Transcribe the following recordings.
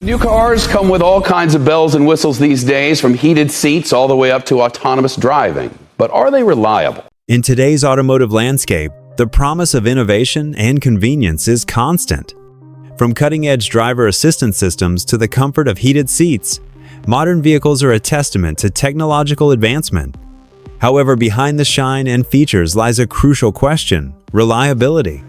New cars come with all kinds of bells and whistles these days, from heated seats all the way up to autonomous driving. But are they reliable? In today's automotive landscape, the promise of innovation and convenience is constant. From cutting-edge driver assistance systems to the comfort of heated seats, modern vehicles are a testament to technological advancement. However, behind the shine and features lies a crucial question: reliability.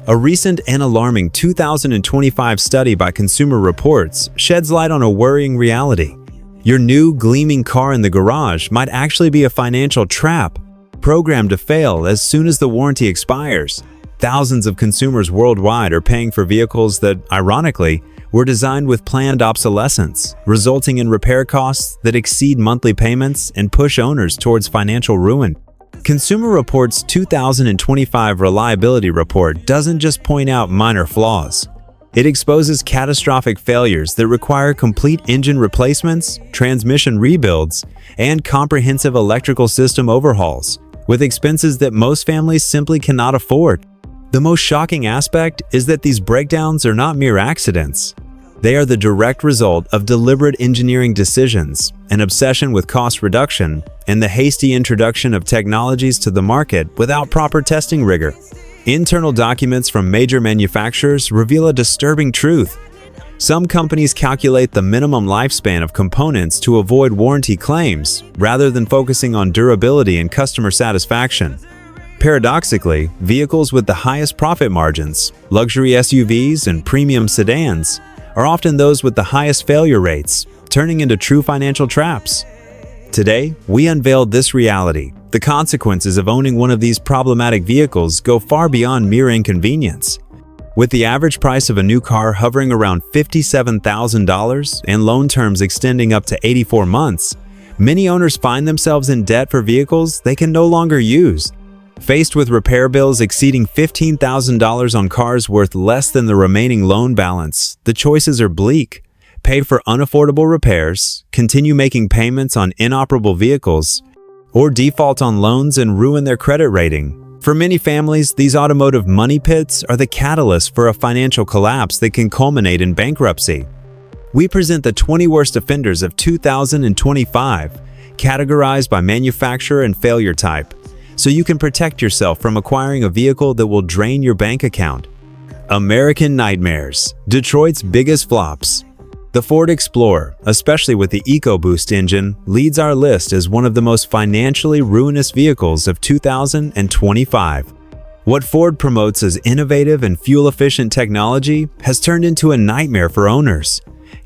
A recent and alarming 2025 study by Consumer Reports sheds light on a worrying reality. Your new, gleaming car in the garage might actually be a financial trap, programmed to fail as soon as the warranty expires. Thousands of consumers worldwide are paying for vehicles that, ironically, were designed with planned obsolescence, resulting in repair costs that exceed monthly payments and push owners towards financial ruin. Consumer Reports' 2025 Reliability Report doesn't just point out minor flaws. It exposes catastrophic failures that require complete engine replacements, transmission rebuilds, and comprehensive electrical system overhauls, with expenses that most families simply cannot afford. The most shocking aspect is that these breakdowns are not mere accidents. They are the direct result of deliberate engineering decisions, an obsession with cost reduction, and the hasty introduction of technologies to the market without proper testing rigor. Internal documents from major manufacturers reveal a disturbing truth. Some companies calculate the minimum lifespan of components to avoid warranty claims, rather than focusing on durability and customer satisfaction. Paradoxically, vehicles with the highest profit margins, luxury SUVs and premium sedans, are often those with the highest failure rates, turning into true financial traps. Today, we unveiled this reality. The consequences of owning one of these problematic vehicles go far beyond mere inconvenience. With the average price of a new car hovering around $57,000 and loan terms extending up to 84 months, many owners find themselves in debt for vehicles they can no longer use. Faced with repair bills exceeding $15,000 on cars worth less than the remaining loan balance, the choices are bleak. Pay for unaffordable repairs, continue making payments on inoperable vehicles, or default on loans and ruin their credit rating. For many families, these automotive money pits are the catalyst for a financial collapse that can culminate in bankruptcy. We present the 20 worst offenders of 2025, categorized by manufacturer and failure type, so you can protect yourself from acquiring a vehicle that will drain your bank account. American Nightmares, Detroit's biggest flops. The Ford Explorer, especially with the EcoBoost engine, leads our list as one of the most financially ruinous vehicles of 2025. What Ford promotes as innovative and fuel-efficient technology has turned into a nightmare for owners.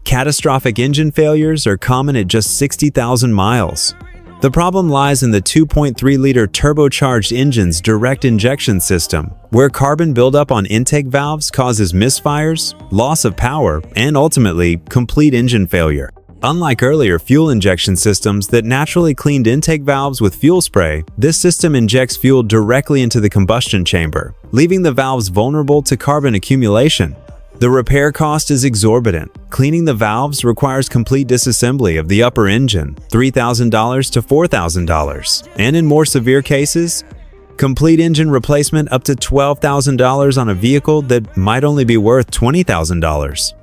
Catastrophic engine failures are common at just 60,000 miles. The problem lies in the 2.3-liter turbocharged engine's direct injection system, where carbon buildup on intake valves causes misfires, loss of power, and ultimately, complete engine failure. Unlike earlier fuel injection systems that naturally cleaned intake valves with fuel spray, this system injects fuel directly into the combustion chamber, leaving the valves vulnerable to carbon accumulation. The repair cost is exorbitant. Cleaning the valves requires complete disassembly of the upper engine, $3,000 to $4,000, and in more severe cases, complete engine replacement up to $12,000 on a vehicle that might only be worth $20,000.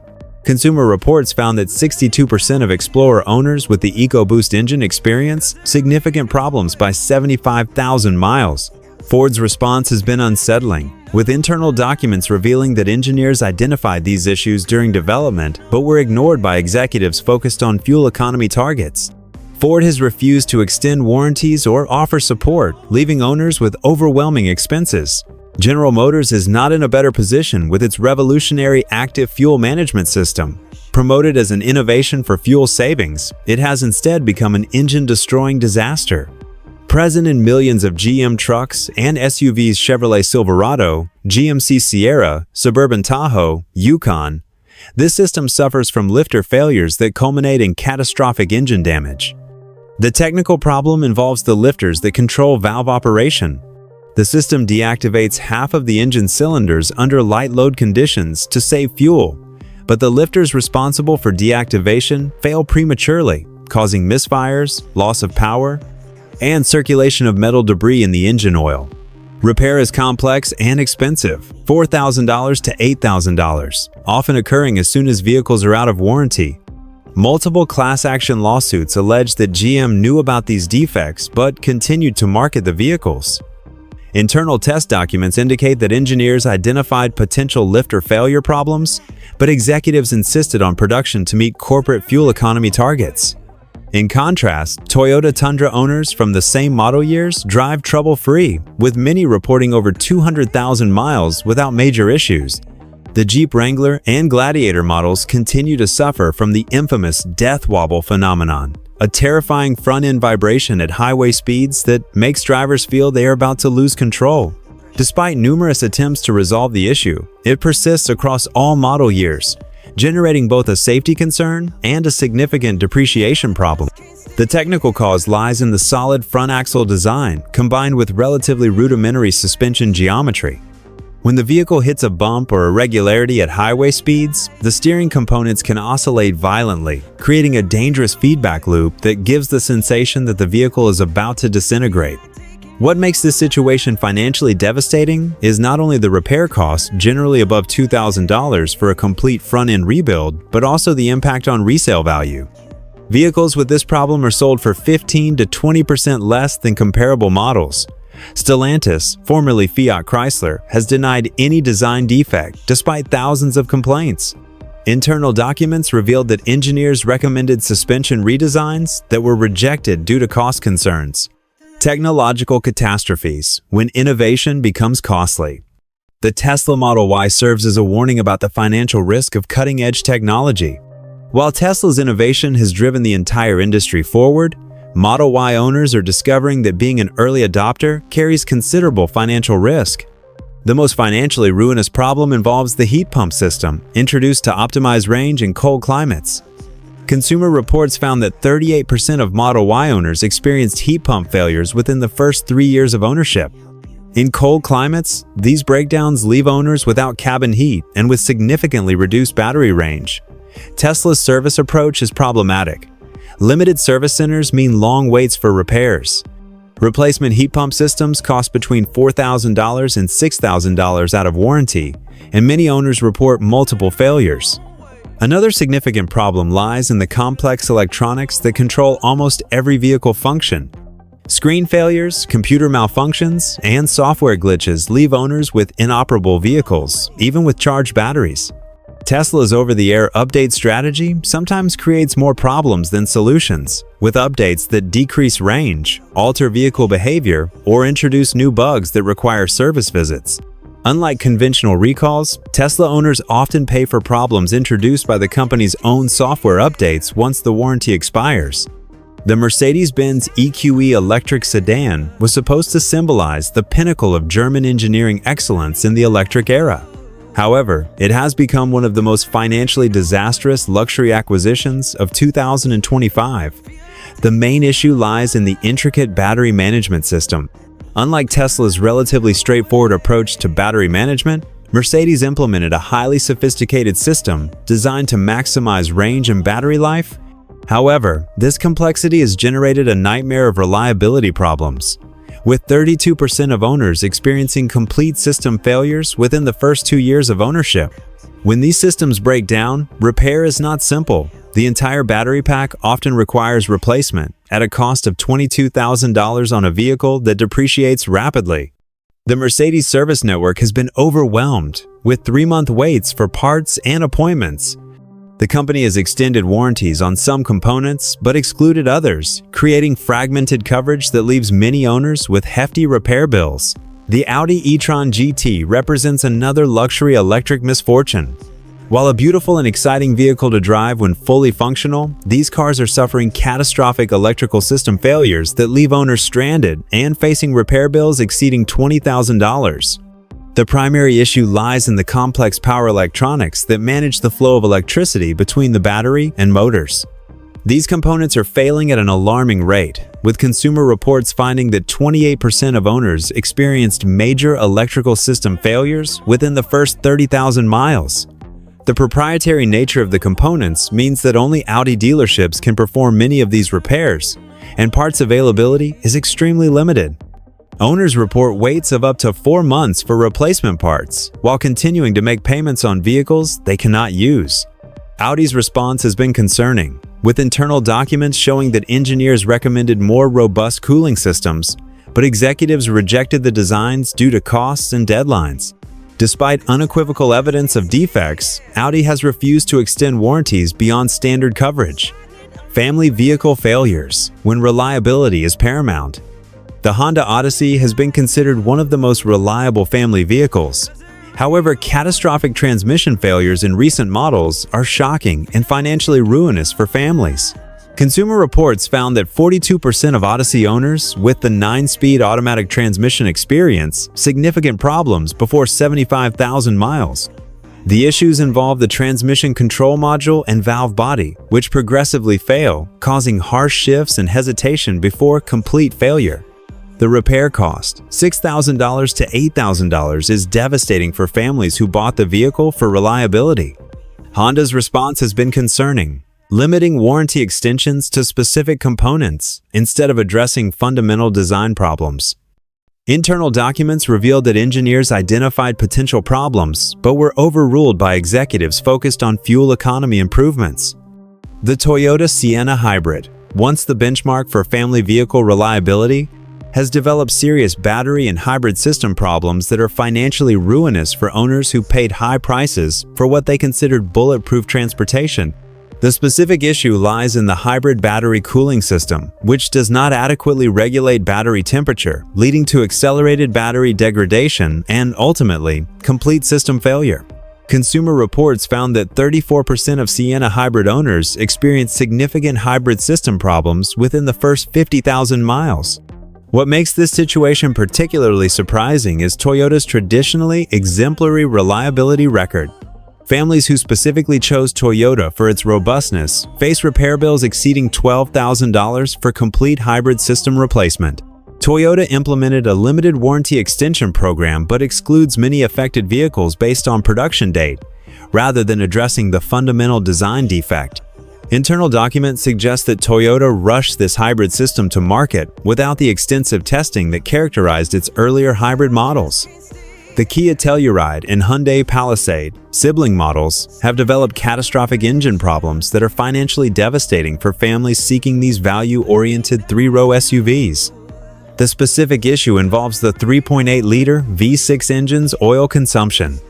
Consumer Reports found that 62% of Explorer owners with the EcoBoost engine experience significant problems by 75,000 miles. Ford's response has been unsettling, with internal documents revealing that engineers identified these issues during development but were ignored by executives focused on fuel economy targets. Ford has refused to extend warranties or offer support, leaving owners with overwhelming expenses. General Motors is not in a better position with its revolutionary active fuel management system. Promoted as an innovation for fuel savings, it has instead become an engine-destroying disaster. Present in millions of GM trucks and SUVs Chevrolet Silverado, GMC Sierra, Suburban Tahoe, Yukon, this system suffers from lifter failures that culminate in catastrophic engine damage. The technical problem involves the lifters that control valve operation. The system deactivates half of the engine cylinders under light load conditions to save fuel, but the lifters responsible for deactivation fail prematurely, causing misfires, loss of power, and circulation of metal debris in the engine oil. Repair is complex and expensive, $4,000 to $8,000, often occurring as soon as vehicles are out of warranty. Multiple class action lawsuits allege that GM knew about these defects but continued to market the vehicles. Internal test documents indicate that engineers identified potential lifter failure problems, but executives insisted on production to meet corporate fuel economy targets. In contrast, Toyota Tundra owners from the same model years drive trouble-free, with many reporting over 200,000 miles without major issues. The Jeep Wrangler and Gladiator models continue to suffer from the infamous death wobble phenomenon, a terrifying front-end vibration at highway speeds that makes drivers feel they are about to lose control. Despite numerous attempts to resolve the issue, it persists across all model years, generating both a safety concern and a significant depreciation problem. The technical cause lies in the solid front axle design combined with relatively rudimentary suspension geometry. When the vehicle hits a bump or irregularity at highway speeds, the steering components can oscillate violently, creating a dangerous feedback loop that gives the sensation that the vehicle is about to disintegrate. What makes this situation financially devastating is not only the repair costs, generally above $2,000 for a complete front-end rebuild, but also the impact on resale value. Vehicles with this problem are sold for 15 to 20% less than comparable models. Stellantis, formerly Fiat Chrysler, has denied any design defect despite thousands of complaints. Internal documents revealed that engineers recommended suspension redesigns that were rejected due to cost concerns. Technological catastrophes when innovation becomes costly. The Tesla Model Y serves as a warning about the financial risk of cutting-edge technology. While Tesla's innovation has driven the entire industry forward, Model Y owners are discovering that being an early adopter carries considerable financial risk. The most financially ruinous problem involves the heat pump system, introduced to optimize range in cold climates. Consumer Reports found that 38% of Model Y owners experienced heat pump failures within the first 3 years of ownership. In cold climates, these breakdowns leave owners without cabin heat and with significantly reduced battery range. Tesla's service approach is problematic. Limited service centers mean long waits for repairs. Replacement heat pump systems cost between $4,000 and $6,000 out of warranty, and many owners report multiple failures. Another significant problem lies in the complex electronics that control almost every vehicle function. Screen failures, computer malfunctions, and software glitches leave owners with inoperable vehicles, even with charged batteries. Tesla's over-the-air update strategy sometimes creates more problems than solutions, with updates that decrease range, alter vehicle behavior, or introduce new bugs that require service visits. Unlike conventional recalls, Tesla owners often pay for problems introduced by the company's own software updates once the warranty expires. The Mercedes-Benz EQE electric sedan was supposed to symbolize the pinnacle of German engineering excellence in the electric era. However, it has become one of the most financially disastrous luxury acquisitions of 2025. The main issue lies in the intricate battery management system. Unlike Tesla's relatively straightforward approach to battery management, Mercedes implemented a highly sophisticated system designed to maximize range and battery life. However, this complexity has generated a nightmare of reliability problems, with 32% of owners experiencing complete system failures within the first 2 years of ownership. When these systems break down, repair is not simple. The entire battery pack often requires replacement at a cost of $22,000 on a vehicle that depreciates rapidly. The Mercedes service network has been overwhelmed with 3-month waits for parts and appointments. The company has extended warranties on some components but excluded others, creating fragmented coverage that leaves many owners with hefty repair bills. The Audi e-tron GT represents another luxury electric misfortune. While a beautiful and exciting vehicle to drive when fully functional, these cars are suffering catastrophic electrical system failures that leave owners stranded and facing repair bills exceeding $20,000. The primary issue lies in the complex power electronics that manage the flow of electricity between the battery and motors. These components are failing at an alarming rate, with Consumer Reports finding that 28% of owners experienced major electrical system failures within the first 30,000 miles. The proprietary nature of the components means that only Audi dealerships can perform many of these repairs, and parts availability is extremely limited. Owners report waits of up to 4 months for replacement parts, while continuing to make payments on vehicles they cannot use. Audi's response has been concerning, with internal documents showing that engineers recommended more robust cooling systems, but executives rejected the designs due to costs and deadlines. Despite unequivocal evidence of defects, Audi has refused to extend warranties beyond standard coverage. Family vehicle failures, when reliability is paramount. The Honda Odyssey has been considered one of the most reliable family vehicles. However, catastrophic transmission failures in recent models are shocking and financially ruinous for families. Consumer Reports found that 42% of Odyssey owners with the 9-speed automatic transmission experience significant problems before 75,000 miles. The issues involve the transmission control module and valve body, which progressively fail, causing harsh shifts and hesitation before complete failure. The repair cost, $6,000 to $8,000, is devastating for families who bought the vehicle for reliability. Honda's response has been concerning, limiting warranty extensions to specific components instead of addressing fundamental design problems. Internal documents revealed that engineers identified potential problems but were overruled by executives focused on fuel economy improvements. The Toyota Sienna hybrid, once the benchmark for family vehicle reliability, has developed serious battery and hybrid system problems that are financially ruinous for owners who paid high prices for what they considered bulletproof transportation. The specific issue lies in the hybrid battery cooling system, which does not adequately regulate battery temperature, leading to accelerated battery degradation and, ultimately, complete system failure. Consumer Reports found that 34% of Sienna hybrid owners experienced significant hybrid system problems within the first 50,000 miles. What makes this situation particularly surprising is Toyota's traditionally exemplary reliability record. Families who specifically chose Toyota for its robustness face repair bills exceeding $12,000 for complete hybrid system replacement. Toyota implemented a limited warranty extension program but excludes many affected vehicles based on production date, rather than addressing the fundamental design defect. Internal documents suggest that Toyota rushed this hybrid system to market without the extensive testing that characterized its earlier hybrid models. The Kia Telluride and Hyundai Palisade, sibling models, have developed catastrophic engine problems that are financially devastating for families seeking these value-oriented 3-row SUVs. The specific issue involves the 3.8-liter V6 engine's oil consumption.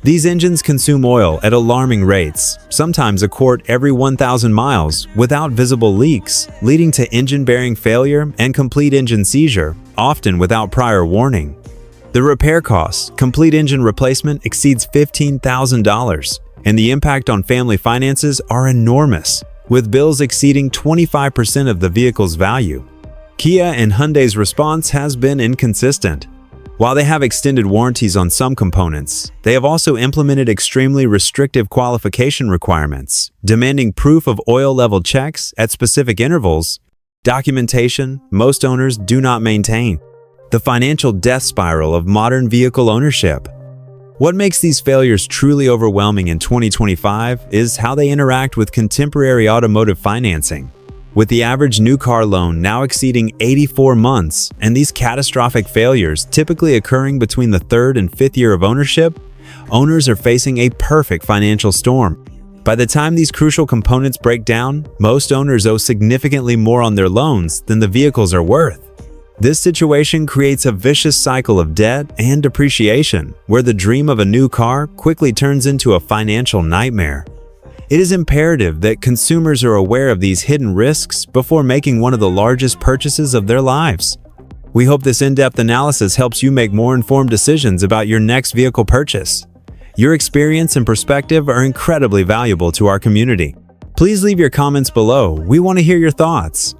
These engines consume oil at alarming rates, sometimes a quart every 1,000 miles, without visible leaks, leading to engine-bearing failure and complete engine seizure, often without prior warning. The repair cost, complete engine replacement, exceeds $15,000, and the impact on family finances are enormous, with bills exceeding 25% of the vehicle's value. Kia and Hyundai's response has been inconsistent. While they have extended warranties on some components, they have also implemented extremely restrictive qualification requirements, demanding proof of oil level checks at specific intervals, documentation most owners do not maintain. The financial death spiral of modern vehicle ownership. What makes these failures truly overwhelming in 2025 is how they interact with contemporary automotive financing. With the average new car loan now exceeding 84 months and these catastrophic failures typically occurring between the 3rd and 5th year of ownership, owners are facing a perfect financial storm. By the time these crucial components break down, most owners owe significantly more on their loans than the vehicles are worth. This situation creates a vicious cycle of debt and depreciation, where the dream of a new car quickly turns into a financial nightmare. It is imperative that consumers are aware of these hidden risks before making one of the largest purchases of their lives. We hope this in-depth analysis helps you make more informed decisions about your next vehicle purchase. Your experience and perspective are incredibly valuable to our community. Please leave your comments below. We want to hear your thoughts.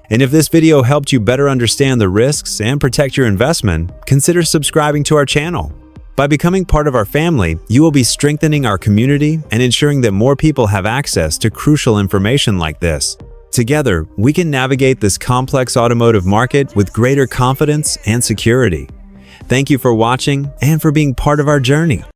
And if this video helped you better understand the risks and protect your investment, consider subscribing to our channel. By becoming part of our family, you will be strengthening our community and ensuring that more people have access to crucial information like this. Together, we can navigate this complex automotive market with greater confidence and security. Thank you for watching and for being part of our journey.